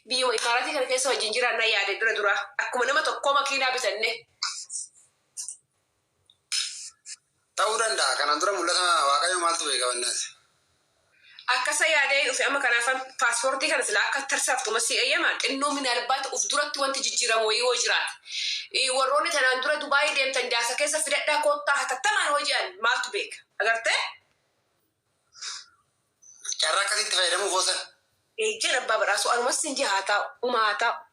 بيو إماراتي كان كيسو جنجرة أنا يا درا درا أكو منما تقوم كينا بسنة تورن دا كان أندرا مولتها واقعي مالتو بيجا الناس أكاسا يا دين وفي أما كان فهم باسبورتي كان سلا أكا ترسف تمسي أيام إنه من البات أفدرت وانت جنجرة موي وجرات وروني تنا أندرا دبي ديم تنجاسا كيسا في ده كوتا حتى تمام وجان مالتو بيك أقرته كارا كذي تفايرمو فوسن جرب بابا سؤال مسنجي هاتا وما هاتا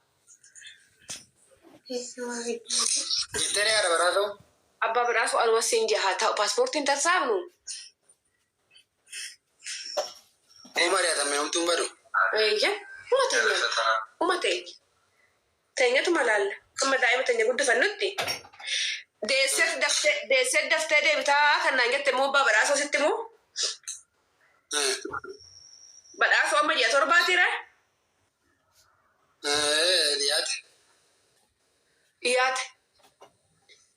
جتري على براسو أبا برا سؤال مسنجي هاتا باسبورت انت سامنو عمر يا تمي هم تنبرو وما تاني تملال كما دائما تاني قد فنوتي دي سيد دفتر بتاع كان نجت مو بابا برا سو ستمو بدأ سؤال ما جاتور باتيرة إيات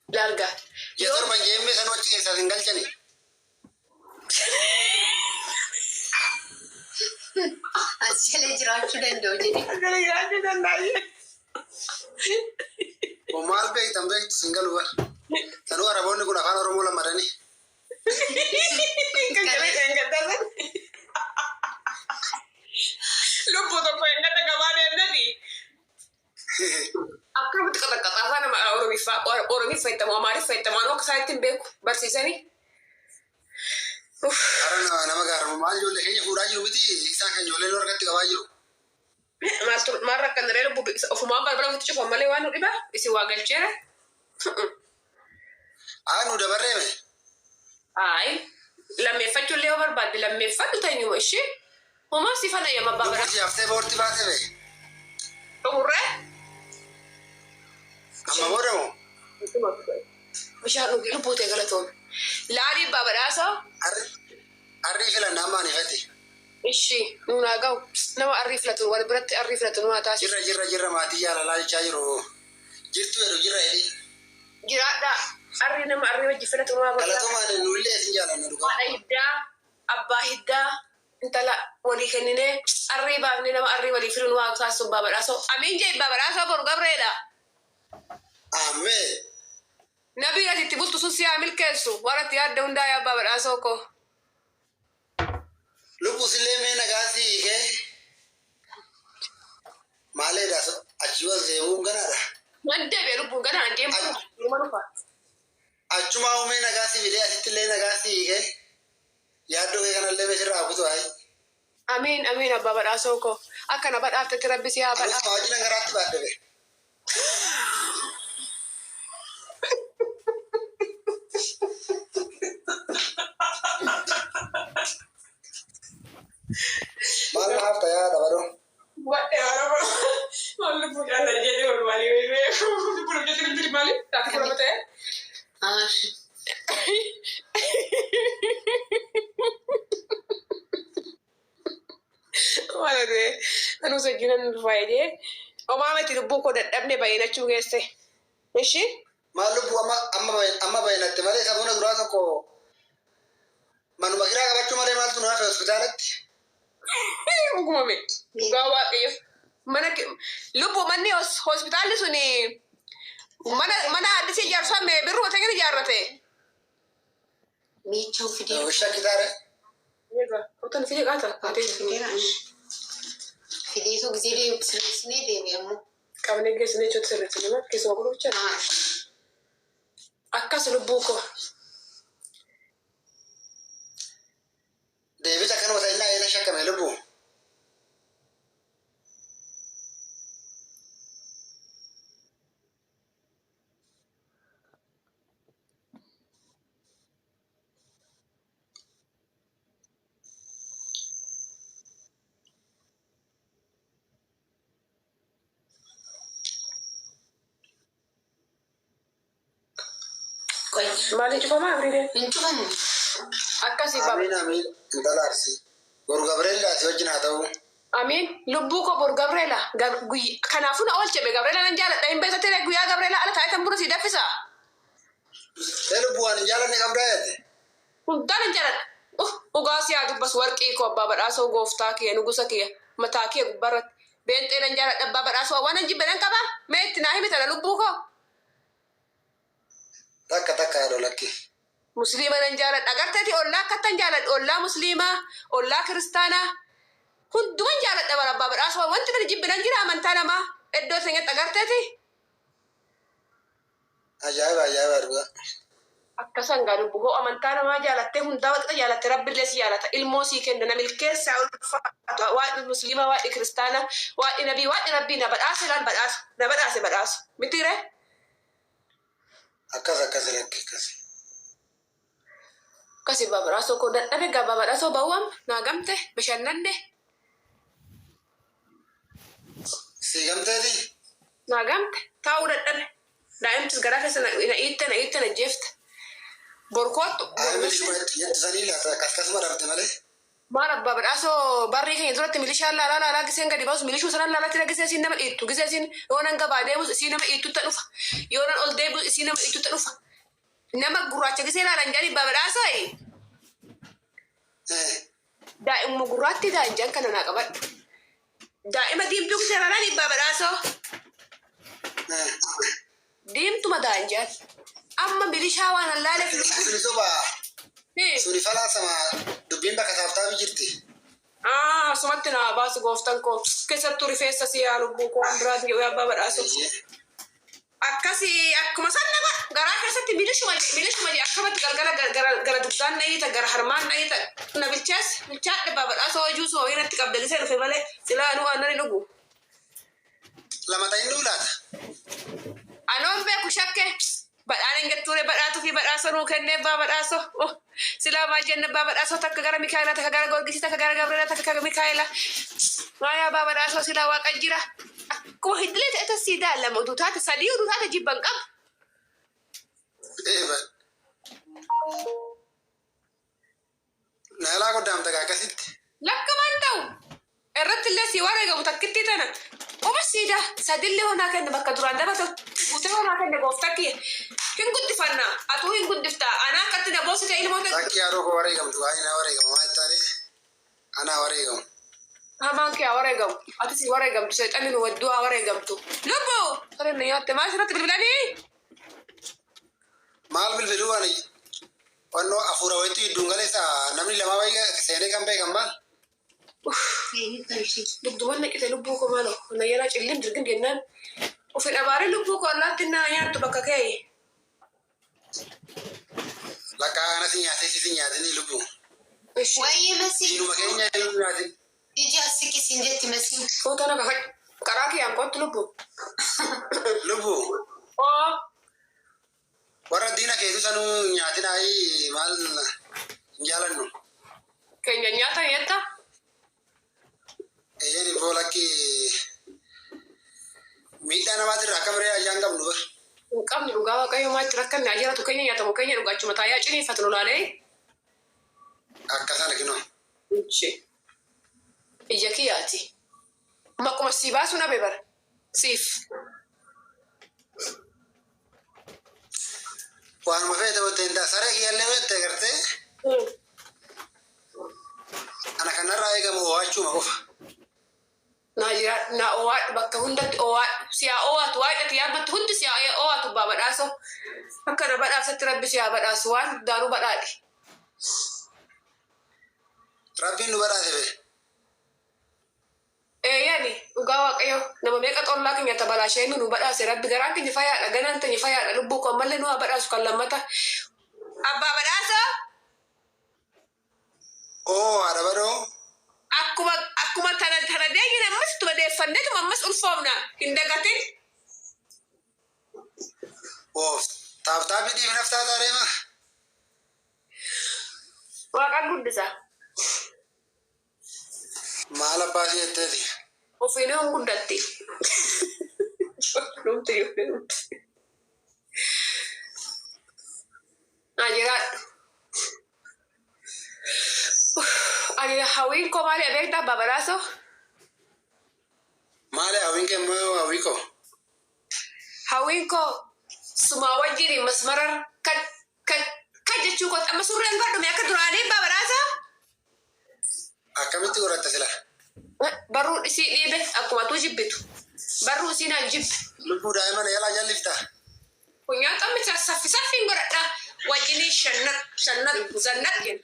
لارجا جاتور بنجيم بس أنا وجهي سادنقل جني أصلي جرات شدين دوجي ومال بيت تمبيك سنجل ور تنو أربعون يكون أخان أرمولا مرني لو بودو كوينغا تغاماني النبي أكرم تكتكتا أنا ما أورمي فايتا ما أماري فايتا ما نوك سايتين بيكو برسيساني أنا ما قارن ما جول لكني فوراجي وبدي إنسان كان جول لور كتير كواجو ما ركن ريلو بوبي أفهم بابا بتشوف مالي وانو إبا بيسي واقل شيرة أنا ودبرة مه أي لما يفتحوا ليه برباد لما يفتحوا تاني وشي وما سيفنا يا مبابا بس يفتح بورتي باتة به أورا أما بورمو مش هنقول له بوتة غلطون لاري بابا راسه أريف لنا ما نفتح إيشي ناقو نما أريف لتون ولا برت أريف لتون ما تاش جرا ما تيجي على لا يشايرو جرتو يرو جرا إلي جرا دا أري نما أري وجه فلتون ما بقى كلا توما نقولي سنجالا ندوكا أنا هدا أبا هدا أنت لا ولي كنينه أري بابني نما أري ولي فرن واق ساسو بابا راسو أمين جاي بابا راسو برجع بريدا آمين نبي قال تبغى تصوصي عمل كيسو ورا تيار دوندا يا بابا راسو كو لو بسلمي نجاسي كه مالي داسو أشوف زيبون كنا ما أنت بيرو بوجانا عندي ما نفع أشوف ما هو مين نجاسي بدي أشتري نجاسي كه يادو كنا اللي بيشرب أبو توهاي أمين أمين بابا راسو كو أكنا بعد أفتح تربي سيا أنا بابا ما أجي نعرف بعد به مال ما أفتح يا دبرو What ever? Malu punya anak jadi orang Mali, belum jadi Mali, tak kena betul. Malu deh, anu sejinan faedah. Oma mesti buku dan abne bayar nak cuci se. Meshi? malu bu amma bayna temale sabuna durasa ko manu makira ka baccu male mal tuna fa hospitalet Buku mami. Gawa kayo. Mana lupu mani hospital suni. Mana ada si jar sama biru atau kena jarate. ميتشو فيديو وش كتاره Iya, utan video kata. فيديو كزيري بسلسلة دي بيمو Kamu nih guys, ini cuci seret sini mah, kisah aku lucu. Akas lu buku. debi takkan wata ina ina shakka mai lubu Mali coba mah beri deh. انتو هم Akas sih bab. amin amin intala arsi goru gabriela si wajina tahu Amin. Lu buku bor Gabriela. Kanafu na awal cebe Gabriela nanjala. Dah beza tere guya Gabriela ala kaya tamburu si dafisa. lubu an jalan ni gabriel Udah nanjala. Ugasi adu bas warki ko baba aso gofta ki nugusa ki mata ki barat Beenxee nan jaaladha abbaa badhaasoo waan hin jibbe nan qaba. Mee itti naa himi tana lubbuu koo. Takka haadha lakki. Musliima nan jaaladha. Agarteeti ollaa akkattan jaaladha. Ollaa musliimaa, ollaa kiristaanaa. Hunduman jaaladha bara abbaa badhaasoo. Wanti kana jibbe nan jira amantaa namaa. Iddoo seenyatti agarteeti. Ajaa'iba dhugaa. Akkasan gaa lubbuu koo amantaa namaa jaalattee hundaa waqxa jaalatte rabbillee si jaalata. Ilmoo sii kenna na milkeessaa ulfaatu. Waaqni musliimaa, waaqni kiristaanaa, waaqni nabii, waaqni rabbii na badhaase laal badhaasu. Na badhaase badhaasu. Mitiiree? Akkas lakki akkas. Kasi babaraso ko dadhabe ga babaraso bawam nagamte bashannanne Si gamteeti? nagamte taa'uu dadhabe daa'imtis garaa keessa na iitte na jeefte borkootu Sanii laata akkasuma dhabde malee. maal abbaa badhaasoo barrii keenya duratti milishaan laalaa giseen gadi baasu milishuu sanan laalatti gisee siin nama dhiittu gisee siin yoo nan gabaa deemus isii nama dhiittutti dhufa yoo nan ol deebius isii nama dhiittutti dhufa nama gurraacha gisee laalan jedhani abbaa badhaasoo daa'imuma gurraatti daa'imjan kana naa qabadhu. Daa'ima diimtuu gisee laalan abbaa badhaasoo diimtuma daa'imjan amma milishaa waan allaaleef Suni soba suni falaasama dubbiin bakka taaftaa jirti. sumatti naa baasu gooftan koo keessattuu rifeensa siyaa lubbuu koo waan biraati jedhu abbaa badhaasoo. Akkasii akkuma san nama garaa keessatti milishuma akkamatti galgala gara dugdaan na hiita gara harmaan na hiita na bilchaadhe abbaa badhaasoo hojii soo irratti qabda gisee dhufe malee silaa nu waan nani dhugu. Lama ta'in dhuulaata. Anoon beeku shakke badhaan jettuure badhaatuu fi badhaasoo nuu kennee abbaa badhaasoo silaa maal jenne abbaa badhaasoo takka gara Mikaayilaa takka gara Gorgisii takka gara Gabrielaa takka gara Mikaayilaa maayaa abbaa badhaasoo silaa waaqa jira. Akkuma hiddilee ta'e tasii daallama utuu taate sadii utuu taate jibban qabu. Naalaa goddaamta akkasitti. Lakkamaan ta'u irratti illee si wareegamu takkitti tana qoma siidaa sadillee honaa kenna bakka duraan dabata guutee honaa kenna gooftaa kiyya hin guddifannaa atuu hin guddiftaa anaa akkatti na boosite ilmoota. Bakki yaadoo koo wareegamtu waa'ee na wareegamu maa jettaane anaa wareegamu. Hamaan kee wareegamu ati si wareegamtu seexanni nu wadduu haa wareegamtu. Lubbuu sareen na nyaatte maal asirratti bilbilanii? Maal bilbiluu ani wannoo afuura wayitu hidduun galeessa namni lamaa wayii seenee kan beekan maal? Dugduman naqite lubbuu koo maaloo na yaalaa cillin dirgin jennaan ofi dhabaaree lubbuu koo allaatti naa nyaattu bakka kee. Lakkaa kana si nyaatee si nyaatanii lubbuu. Wayyee masii. Diinuma keenya hin nyaatin. Iji asikisin jetti masii. Foto na karaa kiyaan kootu lubbuu. Lubbuu. Warra diina keetu sanuu nyaatinaayi maal hin jaalannu. Keenya nyaatan yetta? Eeyyeen immoo lakki miidhaa namaatirraa akka biree ayyaan qabnu bar. Hin qabnu dhugaa waaqayyo maatti rakkanne ayyaanatu keenya nyaatamu keenya dhugaachuma taayaa ciniinfatu nu laalee. Akkasana kinoo. Ija kiyyaati. Makkuma si baasu na bebar. Siif. Waanuma feete wante hin saree kiyyaallee wette gartee. Ana kanarraa eegamu owaachuma qofa. Na owaadhu bakka hundatti owaadhu. Siyaa owaatu waa'idhati yaabbatti hundi siyaa owaatu abbaa badhaasoo. Akka na badhaasatti rabbi siyaa badhaasu waan daanuu badhaadhi. Rabbiin nu badhaase bee. Eeyyani dhugaa waaqayyo nama meeqa xollaa keenya tabalaashee nu badhaase rabbi garaan keenya fayyaadha ganaan keenya fayyaadha lubbuu koo mallee nu haa badhaasu kan lammata. Abbaa badhaasoo. Haadha badoo. Akkuma tana deegin ammas tuma deeffanneetuma ammas ulfoomna hin dagatin. Taaptaabii dhiibi naftaa taareema. Waaqaan guddisaa. Maal abbaasi jetteeti? Ofiin hin guddatti. Naa jiraadhu. Ani hawwiin koo maali abeektaa abbaa badhaasoo? Maali hawwiin kee immoo hawwii koo? Hawwiin koo sumaa wajjin masmarar kan jechuu kooti amma surreen godhume akka duraanii abbaa badhaasoo? Akkamitti godhatta sila? Barruu isii dhiibe akkuma tu jibbitu. Barruu isiin an jibbe. Lubbuu daa'imman yaalaa jallifta. Kunyaan xammicha saffiin godhadha. Wajjinii shannat zannat jenna.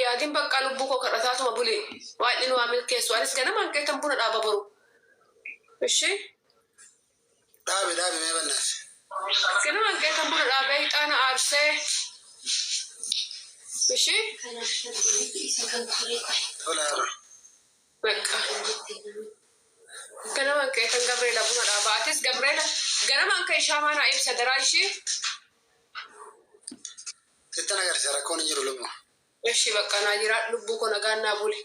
Yaadin bakka lubbuu koo kadhataatuma bulee waan inni waa milkeessu anis ganama hanqeetan buna dhaaba baru. Ishee Dhaabe mee bannaas. ganama hanqeetan buna dhaabee ixaana aarsee. Ishee Tolaara. bakka ganama hanqeetan Gabreela buna dhaaba. Atis Gabreela ganama hanqa ishaa maanaa ibsa daraa ishee. Sittan agarsiisa rakkoon hin jiru lubbuu. Ishee bakka naa jira lubbuu koo nagaan naa bule.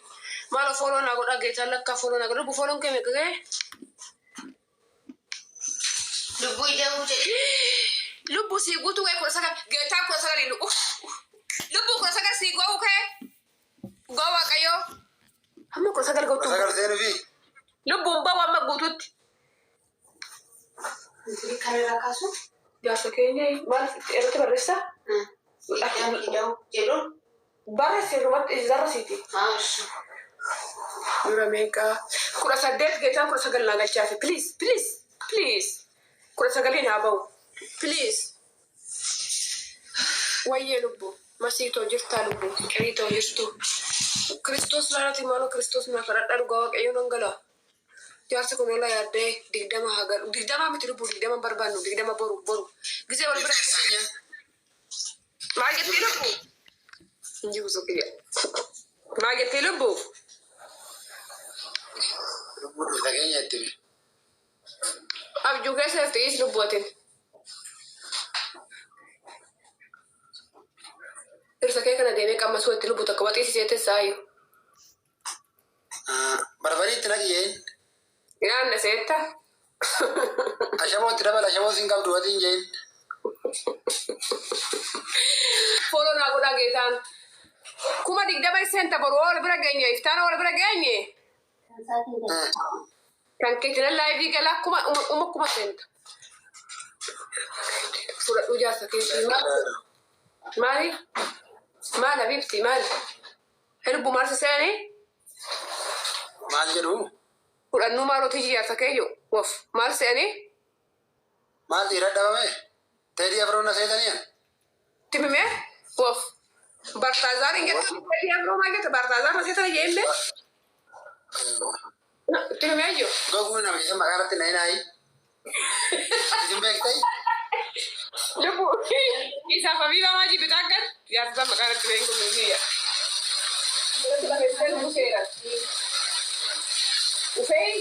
Maal fooloo naa godha geetaan lakkaa fooloo naa godha lubbuu fooloon kee meeqa ga'e? Lubbuu ida'uu jedhe. Lubbuu sii guutuu ga'e 19 geetaan 19 lubbuu 19 sii ga'uu ka'e? Ga'u waaqayyoo. Amma 19 ga'uutu. Sagal seenuu fi Lubbuun bahu amma guutuutti. Kan irraa kaasu. Jaarsa keenya maal irratti barreessaa? Ida'uu jedhuun. Barreessi irratti zarra siiti. Dura meeqaa? 18 geetaan 19 naa galchaafi. Please. 19 haa bahu. Please. Wayyee lubbuu. Masiitoo jirtaa lubbuu. Qiriitoo jirtu. Kiristoos laanati maaloo Kiristoos naa kadhadhaa dhugaa waaqayyoo nan galaa. Jaarsi kun ola yaaddee 20 haa galu. 20 miti lubbuu 20 barbaannu 20 boru. Gisee wal bira. Maal jettii lubbuu? Injibu sokiya. Maal jettii lubbuu? lubbuu dhuunfaa keenya itti bi. Abjuu keessa lafti lubbuutiin. Dhirsa kee kana deemee qamma suutti lubbuu takka waxiisisee teessaayu. Barbariitti naqiyeen. Nyaanna seetta. Ashaboo itti dabala ashaboo siin qabdu watiin jeen. Fooloo naa godhaa geetaan. 20 seenta boru wal bira geenye iftaana wal bira geenye. Kan keetina laayivii galaa kuma seenta. Fudhadhuu jaarsa keetii maali? Maal abibti maal? Helbu maal siseenii? Maal jedhu? Fudhannuu maalootii jaarsa keeyyo waf maal seenii? Maal dhiira dhabame? Teedii afroon na seetaniyan? Timimee waf Bartaazaar hin jettu teedii afroo maal jette Bartaazaar na seetana jeelle? Timimee ijjo? Goguun nama isa maqaarratti na hinaayi. Isin beektai? Lubbuu isaaf abiibaa maa jibbitaa akkan jaarsa maqaarratti beeku biyya. Lubbuu seeran. Ufee?